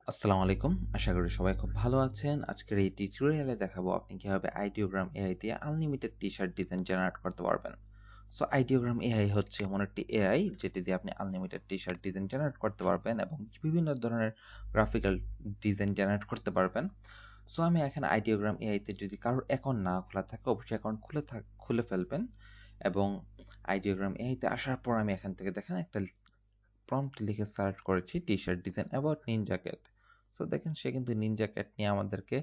আসসালামু আলাইকুম। আশা করি সবাই খুব ভালো আছেন। আজকের এই টিউটোরিয়ালে দেখাবো আপনি কিভাবে আইডিওগ্রাম এআই দিয়ে আনলিমিটেড টি-শার্ট ডিজাইন জেনারেট করতে পারবেন। সো আইডিওগ্রাম এআই হচ্ছে এমন একটি এআই যেটি দিয়ে আপনি আনলিমিটেড টি-শার্ট ডিজাইন জেনারেট করতে পারবেন এবং বিভিন্ন ধরনের গ্রাফিক্যাল ডিজাইন জেনারেট করতে পারবেন। সো আমি এখানে আইডিওগ্রাম এআইতে যদি কারোর অ্যাকাউন্ট না খোলা থাকে অবশ্যই অ্যাকাউন্ট খুলে ফেলবেন এবং আইডিওগ্রাম এআইতে আসার পর আমি এখান থেকে দেখেন একটা প্রম্পট লিখে সার্চ করেছি T shirt design about ninja cat. So দেখেন সে কিন্তু নিনজা ক্যাট নিয়ে আমাদেরকে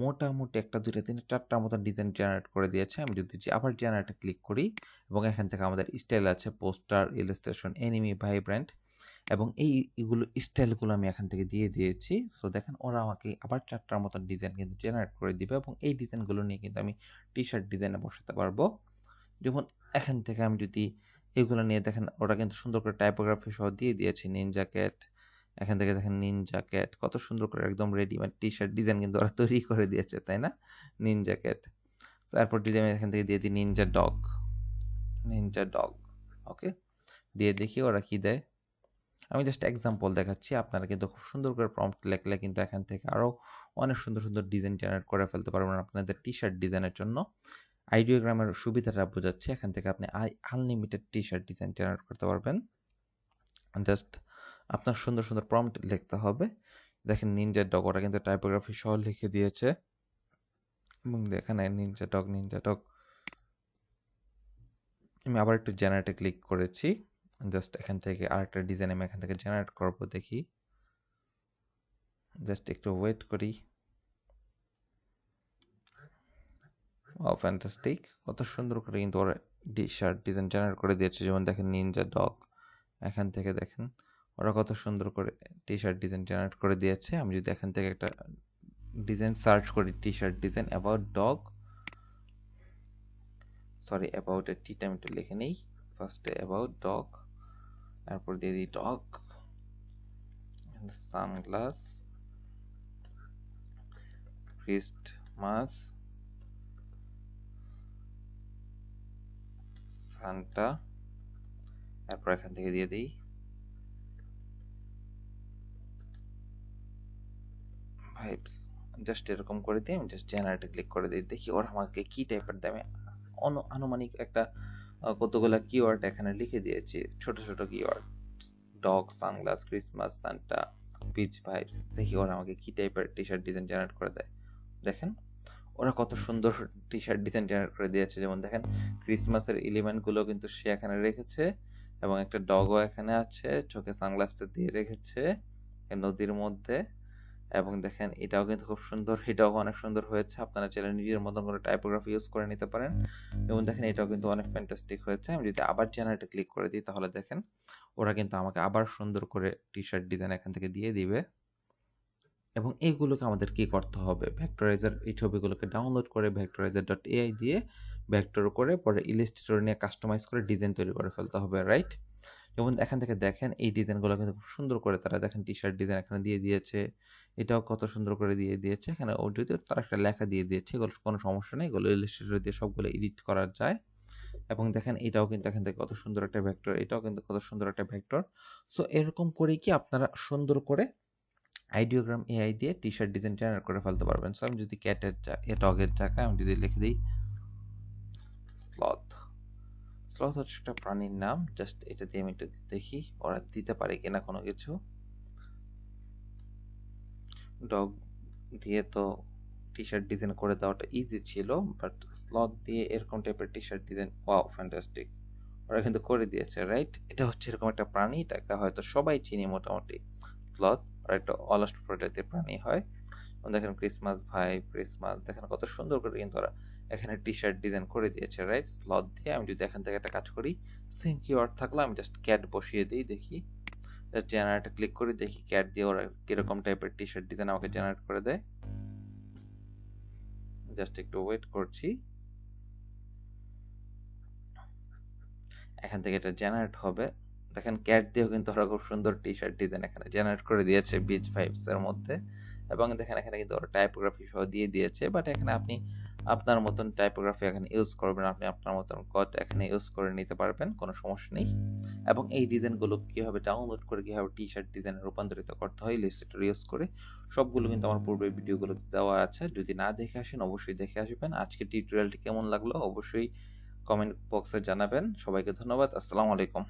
মোটামুটি 1 2 3 4টার মতো ডিজাইন জেনারেট করে দিয়েছে। আমি যদি আবার জেনারেটে ক্লিক করি এবং এখান থেকে আমাদের স্টাইল আছে পোস্টার, ইলাস্ট্রেশন, অ্যানিমি, ভাইব্র্যান্ট এবং এগুলো স্টাইলগুলো আমি এখান থেকে দিয়ে দিয়েছি। সো দেখেন ওরা আমাকে আবার 4টার মতো ডিজাইন কিন্তু জেনারেট করে দিবে এবং এই ডিজাইনগুলো নিয়ে কিন্তু আমি টি-শার্ট ডিজাইনে বসাতে পারবো। যেমন এখান থেকে আমি যদি এগুলো নিয়ে দেখেন ওরা কিন্তু সুন্দর করে টাইপোগ্রাফি সহ দিয়ে দিয়েছে নিনজা ক্যাট। এখান থেকে দেখেন নিনজা ক্যাট কত সুন্দর করে একদম রেডিমেড টি-শার্ট ডিজাইন কিন্তু ওরা তৈরি করে দিয়েছে, তাই না? Ninja cat. তারপর যদি আমি এখান থেকে দিয়ে দিই নিনজা ডগ, নিনজা ডগ, ওকে, দিয়ে দেখি ওরা কি দেয়। আমি জাস্ট এক্সাম্পল দেখাচ্ছি, আপনারা কিন্তু খুব সুন্দর করে প্রম্পট লেখলে কিন্তু এখান থেকে আরও অনেক সুন্দর সুন্দর ডিজাইন জেনারেট করে ফেলতে পারবেন আপনাদের টি-শার্ট ডিজাইনের জন্য। আইডিওগ্রামের সুবিধাটা বোঝাচ্ছি, এখান থেকে আপনি আনলিমিটেড টি-শার্ট ডিজাইন জেনারেট করতে পারবেন। জাস্ট আপনার সুন্দর সুন্দর প্রম্পট লিখতে হবে। দেখেন নিনজা ডগ ওরা কিন্তু টাইপোগ্রাফি সহ লিখে দিয়েছে এবং এখানে নিনজা ডগ, নিনজা ডগ। আমি আবার একটু জেনারেটে ক্লিক করেছি। জাস্ট এখান থেকে আরেকটা ডিজাইন আমি এখান থেকে জেনারেট করবো, দেখি। জাস্ট একটু ওয়েট করি। ও ফ্যান্টাস্টিক, কত সুন্দর করে কিন্তু ওরা টি-শার্ট ডিজাইন জেনারেট করে দিয়েছে। যেমন দেখেন নিনজা ডগ, এখান থেকে দেখেন ওরা কত সুন্দর করে টি-শার্ট ডিজাইন জেনারেট করে দিয়েছে। আমি যদি এখান থেকে একটা ডিজাইন সার্চ করি T shirt design about dog, sorry about এর টিটা আমি একটু লিখে নেই। ফার্স্টে অ্যাবাউট ডগ, তারপর দিয়ে দিই ডগ, সানগ্লাস, ক্রিস্টমাস, সান্টা, তারপর এখান থেকে দিয়ে দিই ভাইবস। জাস্ট এরকম করে দিই, আমি জাস্ট জেনারেটে ক্লিক করে দিই, দেখি ওরা আমাকে কি টাইপের দেয়। আনুমানিক একটা কতগুলা কিওয়ার্ড এখানে লিখে দিয়েছি, ছোট ছোট keyword, dog, sunglass, Christmas, Santa, beach vibes. দেখি ওরা আমাকে কি টাইপের টি-শার্ট ডিজাইন জেনারেট করে দেয়। দেখেন ওরা কত সুন্দর টি-শার্ট ডিজাইন জেনারেট করে দিয়েছে। যেমন দেখেন ক্রিসমাসের এলিমেন্টগুলো কিন্তু সে এখানে রেখেছে এবং একটা ডগও এখানে আছে, চোখে সানগ্লাসটা দিয়ে রেখেছে নদীর মধ্যে। এবং দেখেন এটাও কিন্তু খুব সুন্দর, এটাও অনেক সুন্দর হয়েছে। আপনারা চাইলে নিজের মতন করে টাইপোগ্রাফি ইউজ করে নিতে পারেন এবং দেখেন এটাও কিন্তু অনেক ফ্যান্টাস্টিক হয়েছে। আমি যদি আবার জেনারেটে ক্লিক করে দিই তাহলে দেখেন ওরা কিন্তু আমাকে আবার সুন্দর করে টি-শার্ট ডিজাইন এখান থেকে দিয়ে দিবে। এবং এইগুলোকে আমাদের কি করতে হবে, ভেক্টরাইজার, এই ছবিগুলোকে ডাউনলোড করে vectorizer.ai দিয়ে ভেক্টর করে পরে ইলাস্ট্রেটর নিয়ে কাস্টমাইজ করে ডিজাইন তৈরি করে ফেলতে হবে, রাইট? যেমন এখান থেকে দেখেন এই ডিজাইনগুলো কিন্তু খুব সুন্দর করে তারা দেখেন টি-শার্ট ডিজাইন এখানে দিয়ে দিয়েছে। এটাও কত সুন্দর করে দিয়ে দিয়েছে। এখানে ও যদিও তারা একটা লেখা দিয়ে দিয়েছে, এগুলো কোনো সমস্যা নেই, এগুলো ইলাস্ট্রেটর দিয়ে সবগুলো এডিট করা যায়। এবং দেখেন এটাও কিন্তু এখান থেকে কত সুন্দর একটা ভেক্টর, এটাও কিন্তু কত সুন্দর একটা ভেক্টর। সো এরকম করেই কি আপনারা সুন্দর করে আইডিওগ্রাম এআই দিয়ে টি-শার্ট ডিজাইন জেনারেট করে ফেলতে পারবেন। সো আমি যদি ডগের জায়গায় আমি যদি লিখে দিই স্লথ, স্লথ হচ্ছে একটা প্রাণীর নাম। জাস্ট এটা দিয়ে আমি একটু দেখি ওরা দিতে পারে কিনা কোনো কিছু। ডগ দিয়ে তো টি-শার্ট ডিজাইন করে দেওয়াটা ইজি ছিল, বাট স্লথ দিয়ে এরকম টাইপের টি-শার্ট ডিজাইন, ওয়াও ফ্যান্টাস্টিক, ওরা কিন্তু করে দিয়েছে, রাইট? এটা হচ্ছে এরকম একটা প্রাণী, এটাকে হয়তো সবাই চিনি মোটামুটি, স্লথ। আর একটা অলস্ট প্রজাতির প্রাণী হয়। দেখেন ক্রিসমাস ভাই, ক্রিসমাস, দেখেন কত সুন্দর করে কিন্তু ওরা এখানে টি-শার্ট ডিজাইন করে দিয়েছে, রাইট? স্লথ দিয়ে আমি যদি এখান থেকে একটা কাজ করি, সেম কিওয়ার্ড থাকলে আমি জাস্ট ক্যাট বসিয়ে দিই, দেখি জাস্ট জেনারেটে ক্লিক করি, দেখি ক্যাট দিয়ে ওরা কিরকম টাইপের টি-শার্ট ডিজাইন আমাকে জেনারেট করে দেয়। জাস্ট একটু ওয়েট করছি, এখান থেকে এটা জেনারেট হবে। দেখেন ক্যাট দিয়েও কিন্তু ওরা খুব সুন্দর টি-শার্ট ডিজাইন এখানে জেনারেট করে দিয়েছে বিচ ভাইবস এর মধ্যে। এবং দেখেন এখানে কিন্তু ওরা টাইপোগ্রাফি সহ দিয়ে দিয়েছে, বাট এখানে আপনি আপনার মতন টাইপোগ্রাফি এখানে ইউজ করবেন, আপনি আপনার মতন কোড এখানে ইউজ করে নিতে পারবেন, কোনো সমস্যা নেই। এবং এই ডিজাইনগুলো কীভাবে ডাউনলোড করে কীভাবে টি শার্ট ডিজাইনে রূপান্তরিত করতে হয় ইলাস্ট্রেটর ইউজ করে, সবগুলো কিন্তু আমার পূর্বের ভিডিওগুলোতে দেওয়া আছে। যদি না দেখে আসেন অবশ্যই দেখে আসবেন। আজকের টিউটোরিয়ালটি কেমন লাগলো অবশ্যই কমেন্ট বক্সে জানাবেন। সবাইকে ধন্যবাদ। আসসালামু আলাইকুম।